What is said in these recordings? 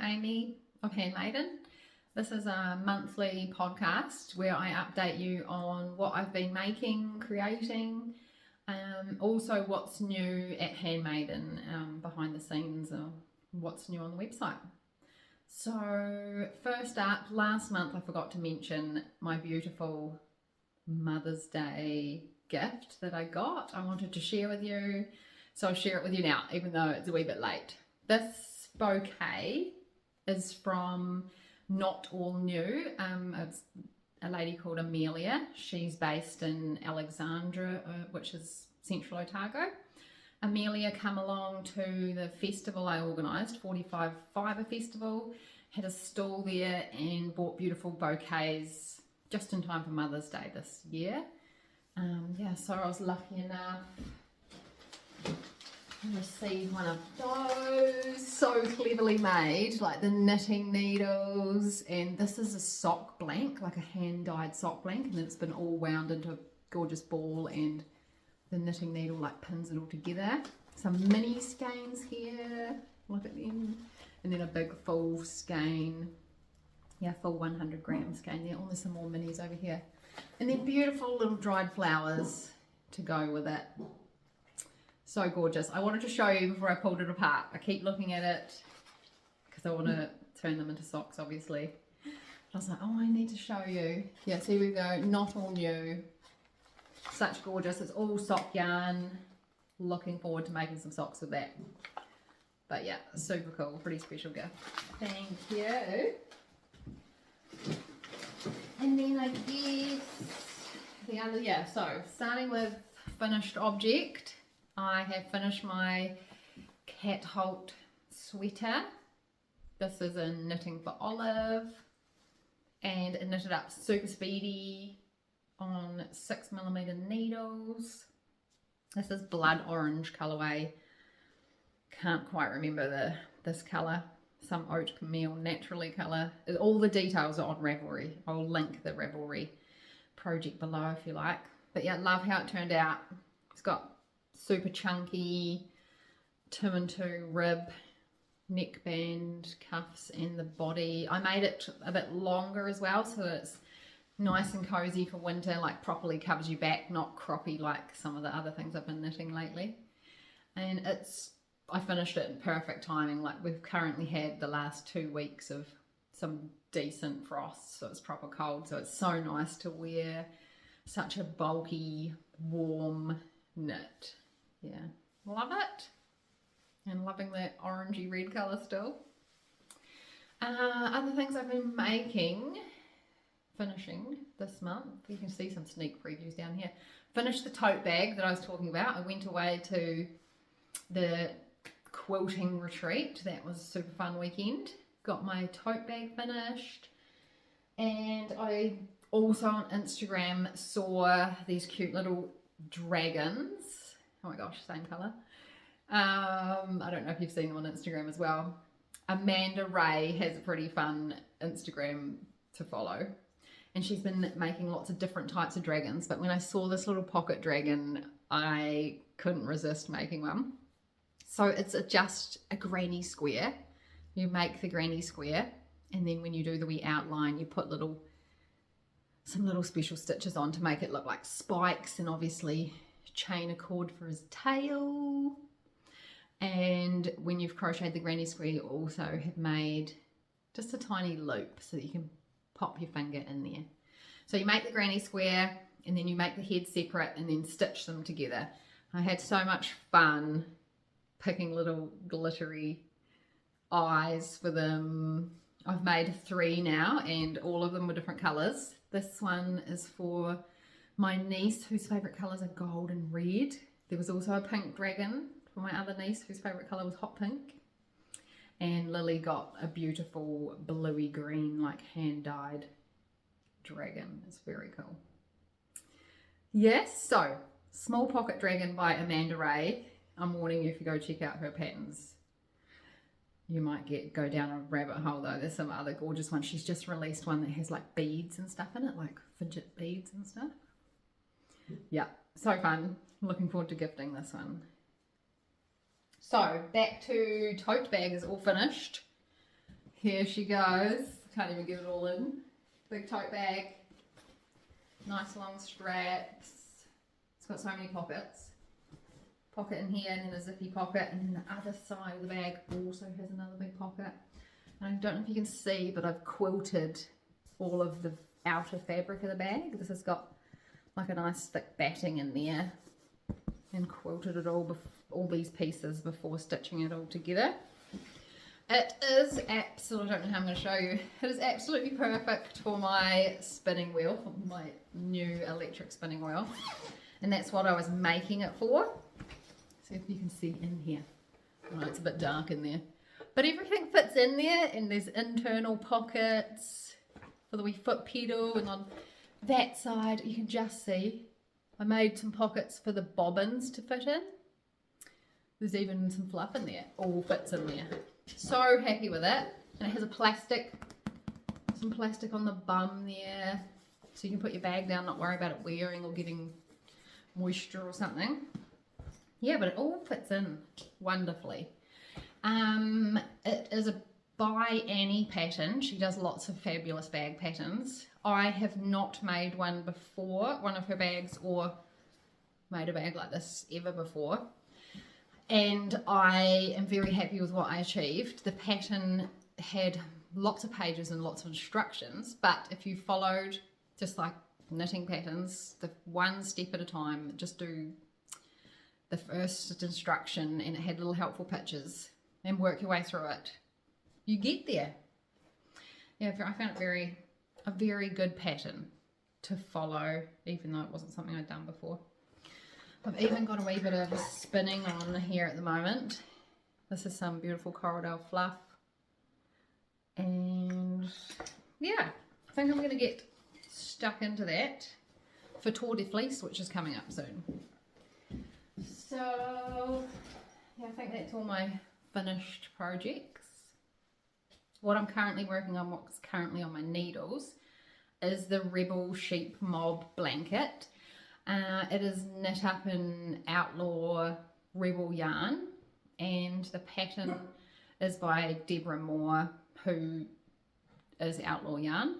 Amy of Handmaiden. This is a monthly podcast where I update you on what I've been making, creating, also what's new at Handmaiden, behind the scenes, or what's new on the website. So first up, last month I forgot to mention my beautiful Mother's Day gift that I got. I wanted to share with you, so I'll share it with you now, even though it's a wee bit late. This bouquet is from Not All New. It's a lady called Amelia. She's based in Alexandra, which is Central Otago. Amelia come along to the festival I organised, 45 Fibre Festival, had a stall there and bought beautiful bouquets just in time for Mother's Day this year. So I was lucky enough to receive one of those, so cleverly made, like the knitting needles, and this is a sock blank, like a hand-dyed sock blank, and then it's been all wound into a gorgeous ball, and the knitting needle like pins it all together. Some mini skeins here, look at them, and then a big full skein, full 100 gram skein there. Oh, there's some more minis over here, and then beautiful little dried flowers to go with it. So gorgeous. I wanted to show you before I pulled it apart. I keep looking at it because I want to turn them into socks, obviously. I was like, oh, I need to show you. Yeah, so here we go. Not All New. Such gorgeous. It's all sock yarn. Looking forward to making some socks with that. But yeah, super cool. Pretty special gift. Thank you. And then I guess the other, so starting with finished object, I have finished my Katholt sweater. This is in Knitting for Olive, and it knitted up super speedy on 6mm needles. This is blood orange colourway. Can't quite remember this colour. Some oatmeal naturally colour. All the details are on Ravelry. I'll link the Ravelry project below if you like. But yeah, love how it turned out. It's got super chunky 2-in-2 rib neckband, cuffs, and the body. I made it a bit longer as well, so that it's nice and cozy for winter, like properly covers your back, not croppy like some of the other things I've been knitting lately. And I finished it in perfect timing. Like, we've currently had the last 2 weeks of some decent frost, so it's proper cold, so it's so nice to wear such a bulky, warm knit. Yeah, love it. And loving that orangey red colour still. Other things I've been finishing this month. You can see some sneak previews down here. Finished the tote bag that I was talking about. I went away to the quilting retreat. That was a super fun weekend. Got my tote bag finished. And I also on Instagram saw these cute little dragons. Oh my gosh, same colour. I don't know if you've seen them on Instagram as well. Amanda Ray has a pretty fun Instagram to follow, and she's been making lots of different types of dragons, but when I saw this little pocket dragon, I couldn't resist making one. So it's just a granny square. You make the granny square, and then when you do the wee outline, you put some little special stitches on to make it look like spikes, and obviously chain a cord for his tail. And when you've crocheted the granny square, you also have made just a tiny loop so that you can pop your finger in there. So you make the granny square, and then you make the head separate, and then stitch them together. I had so much fun picking little glittery eyes for them. I've made 3 now, and all of them were different colours. This one is for my niece, whose favourite colours are gold and red. There was also a pink dragon for my other niece, whose favourite colour was hot pink. And Lily got a beautiful bluey green, like hand-dyed dragon. It's very cool. Yes, so Small Pocket Dragon by Amanda Ray. I'm warning you, if you go check out her patterns, you might go down a rabbit hole though. There's some other gorgeous ones. She's just released one that has like beads and stuff in it, like fidget beads and stuff. Yeah, so fun. Looking forward to gifting this one. So back to Tote Bag is all finished. Here she goes. Can't even get it all in. Big tote bag. Nice long straps. It's got so many pockets. Pocket in here and then a zippy pocket, and then the other side of the bag also has another big pocket. And I don't know if you can see, but I've quilted all of the outer fabric of the bag. This has got like a nice thick batting in there, and quilted it all these pieces before stitching it all together. It is absolutely, I don't know how I'm going to show you, it is absolutely perfect for my spinning wheel, my new electric spinning wheel, and that's what I was making it for. See if you can see in here. Oh, it's a bit dark in there, but everything fits in there, and there's internal pockets for the wee foot pedal, and on that side you can just see I made some pockets for the bobbins to fit in. There's even some fluff in there, all fits in there. So happy with it. And it has some plastic on the bum there, so you can put your bag down, not worry about it wearing or getting moisture or something. Yeah, but it all fits in wonderfully. It is a by Annie pattern. She does lots of fabulous bag patterns. I have not made one before, one of her bags, or made a bag like this ever before. And I am very happy with what I achieved. The pattern had lots of pages and lots of instructions, but if you followed, just like knitting patterns, the one step at a time, just do the first instruction, and it had little helpful pictures, and work your way through it. You get there. Yeah, I found it a very good pattern to follow, even though it wasn't something I'd done before. I've even got a wee bit of spinning on here at the moment. This is some beautiful Coraldale fluff. And yeah, I think I'm going to get stuck into that for Tour de Fleece, which is coming up soon. So yeah, I think that's all my finished projects. What I'm currently working on, what's currently on my needles, is the Rebel Sheep Mob blanket. It is knit up in Outlaw Rebel yarn, and the pattern is by Deborah Moore, who is Outlaw Yarn.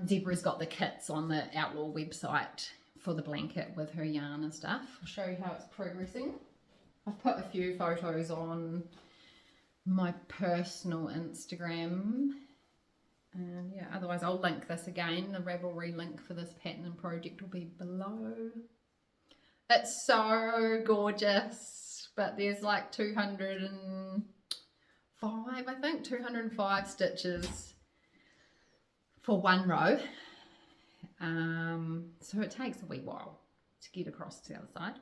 Deborah's got the kits on the Outlaw website for the blanket with her yarn and stuff. I'll show you how it's progressing. I've put a few photos on my personal Instagram. And yeah, otherwise I'll link this again. The Ravelry link for this pattern and project will be below. It's so gorgeous, but there's like 205, I think, 205 stitches for one row. So it takes a wee while to get across to the other side.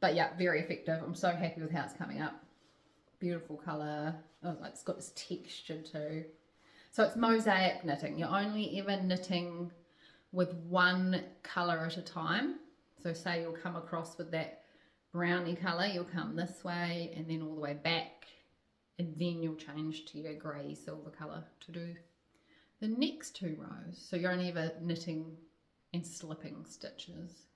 But yeah, very effective. I'm so happy with how it's coming up. Beautiful colour. Oh, it's got this texture too. So it's mosaic knitting. You're only ever knitting with one colour at a time. So say you'll come across with that browny colour, you'll come this way and then all the way back, and then you'll change to your grey silver colour to do the next two rows. So you're only ever knitting and slipping stitches.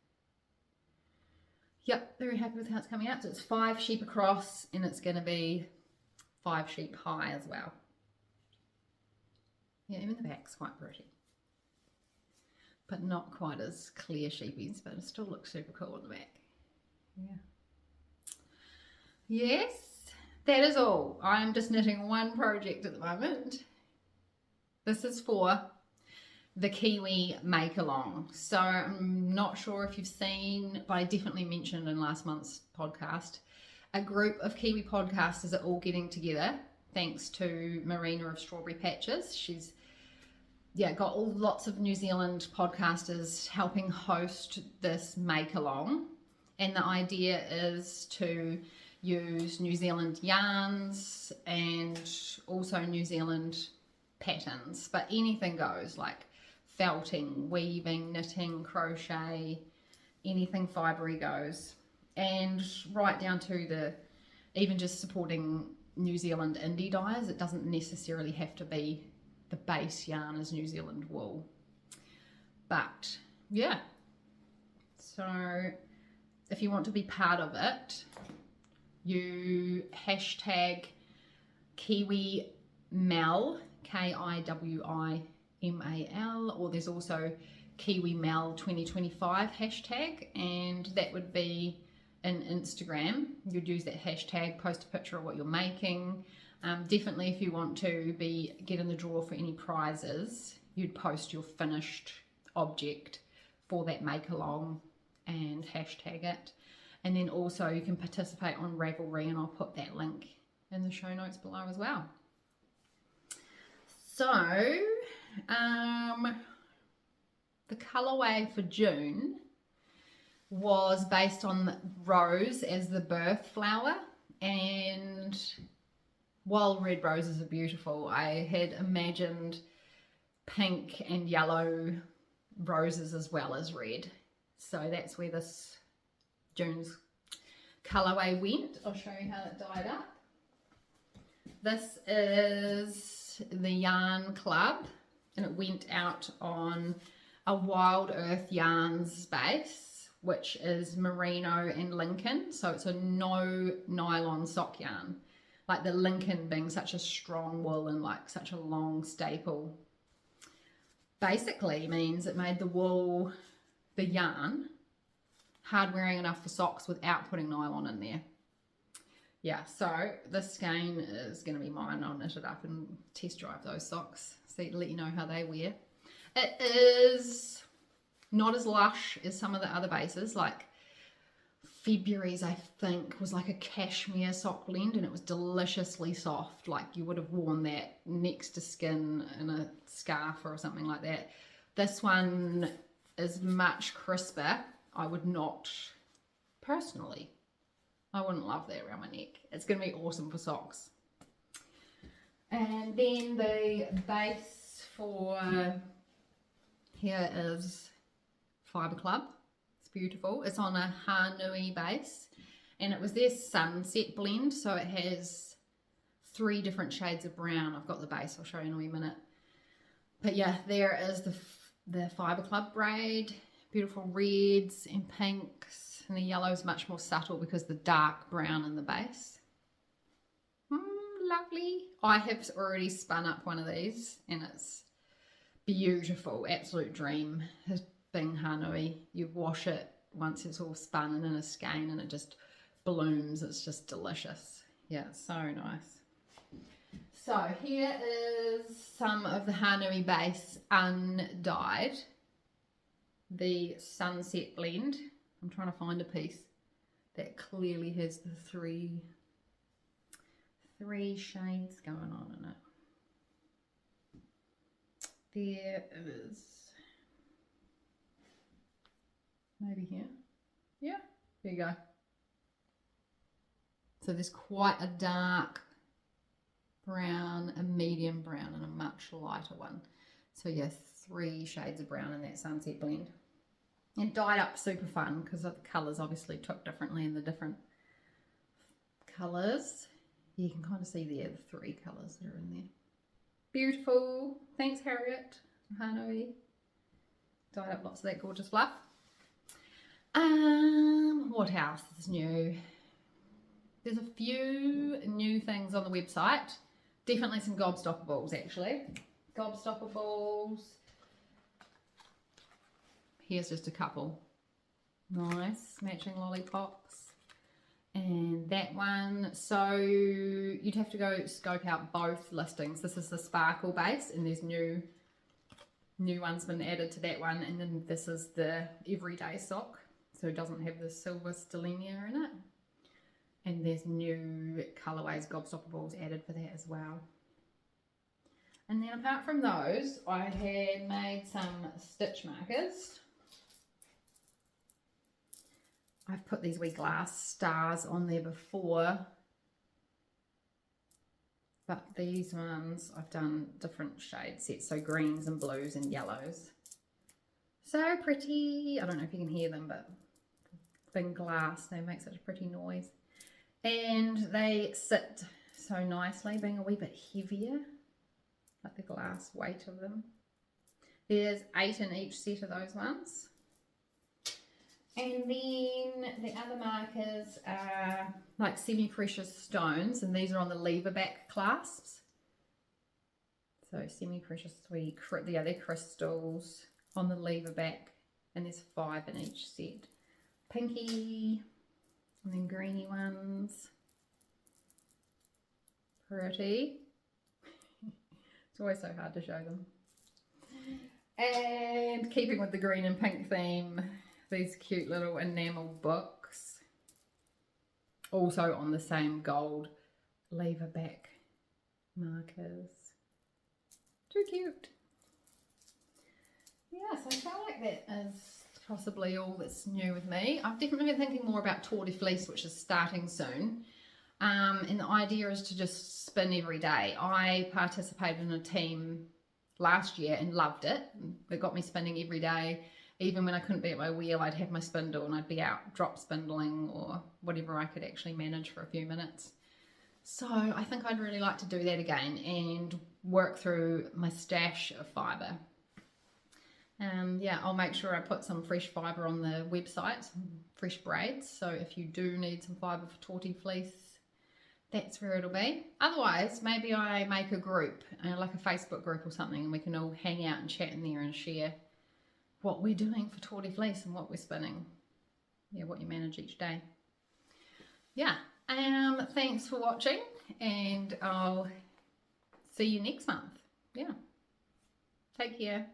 Yep, very happy with how it's coming out. So it's 5 sheep across, and it's going to be 5 sheep high as well. Yeah, even the back's quite pretty, but not quite as clear sheepies, but it still looks super cool on the back. Yeah. Yes, that is all. I'm just knitting one project at the moment. This is for the Kiwi Make-a-long. So I'm not sure if you've seen, but I definitely mentioned in last month's podcast, a group of Kiwi podcasters are all getting together, thanks to Marina of Strawberry Patches. She's got lots of New Zealand podcasters helping host this Make-a-long. And the idea is to use New Zealand yarns and also New Zealand patterns, but anything goes, like felting, weaving, knitting, crochet, anything fibery goes, and right down to even just supporting New Zealand indie dyers. It doesn't necessarily have to be the base yarn is New Zealand wool, but yeah, so if you want to be part of it, you hashtag Kiwi Kiwimal, Kiwimal, or there's also Kiwimal 2025 hashtag, and that would be in Instagram. You'd use that hashtag, post a picture of what you're making. Definitely if you want to get in the draw for any prizes, you'd post your finished object for that make-along and hashtag it. And then also you can participate on Ravelry, and I'll put that link in the show notes below as well. So the colourway for June was based on rose as the birth flower, and while red roses are beautiful, I had imagined pink and yellow roses as well as red. So that's where this June's colourway went. I'll show you how it dyed up. This is the Yarn Club, and it went out on a Wild Earth Yarns base, which is merino and Lincoln. So it's a no nylon sock yarn. Like the Lincoln being such a strong wool and like such a long staple, basically means it made the wool, the yarn, hard wearing enough for socks without putting nylon in there. Yeah, so this skein is going to be mine. I'll knit it up and test drive those socks, so let you know how they wear. It is not as lush as some of the other bases, like February's, I think, was like a cashmere sock blend, and it was deliciously soft. Like you would have worn that next to skin in a scarf or something like that. This one is much crisper. I would not, personally, I wouldn't love that around my neck. It's going to be awesome for socks. And then the base for here is Fibre Club. Beautiful. It's on a Hanui base, and it was their sunset blend, so it has 3 different shades of brown. I've got the base, I'll show you in a wee minute. But yeah, there is the Fibre Club braid, beautiful reds and pinks, and the yellow is much more subtle because the dark brown in the base. Lovely. I have already spun up one of these, and it's beautiful, absolute dream. Thing Hanui, you wash it once it's all spun and in a skein, and it just blooms. It's just delicious. Yeah, so nice. So here is some of the Hanui base undyed, the sunset blend. I'm trying to find a piece that clearly has the three shades going on in it. There is. Maybe here. Yeah, there you go. So there's quite a dark brown, a medium brown, and a much lighter one. So yes, 3 shades of brown in that sunset blend. And dyed up super fun because the colours obviously took differently in the different colours. You can kind of see there the 3 colours that are in there. Beautiful. Thanks, Harriet. Hanui. Dyed up lots of that gorgeous fluff. What else is new? There's a few new things on the website. Definitely some Gobstopper balls, actually. Gobstopper balls. Here's just a couple. Nice, matching lollipops. And that one. So you'd have to go scope out both listings. This is the sparkle base, and there's new ones been added to that one. And then this is the everyday sock. So it doesn't have the silver stellenia in it. And there's new colourways, Gobstopper balls added for that as well. And then apart from those, I had made some stitch markers. I've put these wee glass stars on there before. But these ones, I've done different shade sets. So greens and blues and yellows. So pretty. I don't know if you can hear them, but thin glass, they make such a pretty noise. And they sit so nicely, being a wee bit heavier, like the glass weight of them. There's 8 in each set of those ones. And then the other markers are like semi-precious stones, and these are on the lever back clasps. So semi-precious sweet, they're crystals on the lever back, and there's 5 in each set. Pinky, and then greeny ones. Pretty. It's always so hard to show them. And keeping with the green and pink theme, these cute little enamel books. Also on the same gold lever back markers. Too cute. Yeah, so I feel like that is possibly all that's new with me. I've definitely been thinking more about Tote Fleece, which is starting soon. And the idea is to just spin every day. I participated in a team last year and loved it. It got me spinning every day. Even when I couldn't be at my wheel, I'd have my spindle and I'd be out drop spindling or whatever I could actually manage for a few minutes. So I think I'd really like to do that again and work through my stash of fibre. Yeah, I'll make sure I put some fresh fibre on the website, some fresh braids. So if you do need some fibre for Tote Fleece, that's where it'll be. Otherwise, maybe I make a group, like a Facebook group or something, and we can all hang out and chat in there and share what we're doing for Tote Fleece and what we're spinning. Yeah, what you manage each day. Yeah, thanks for watching, and I'll see you next month. Yeah, take care.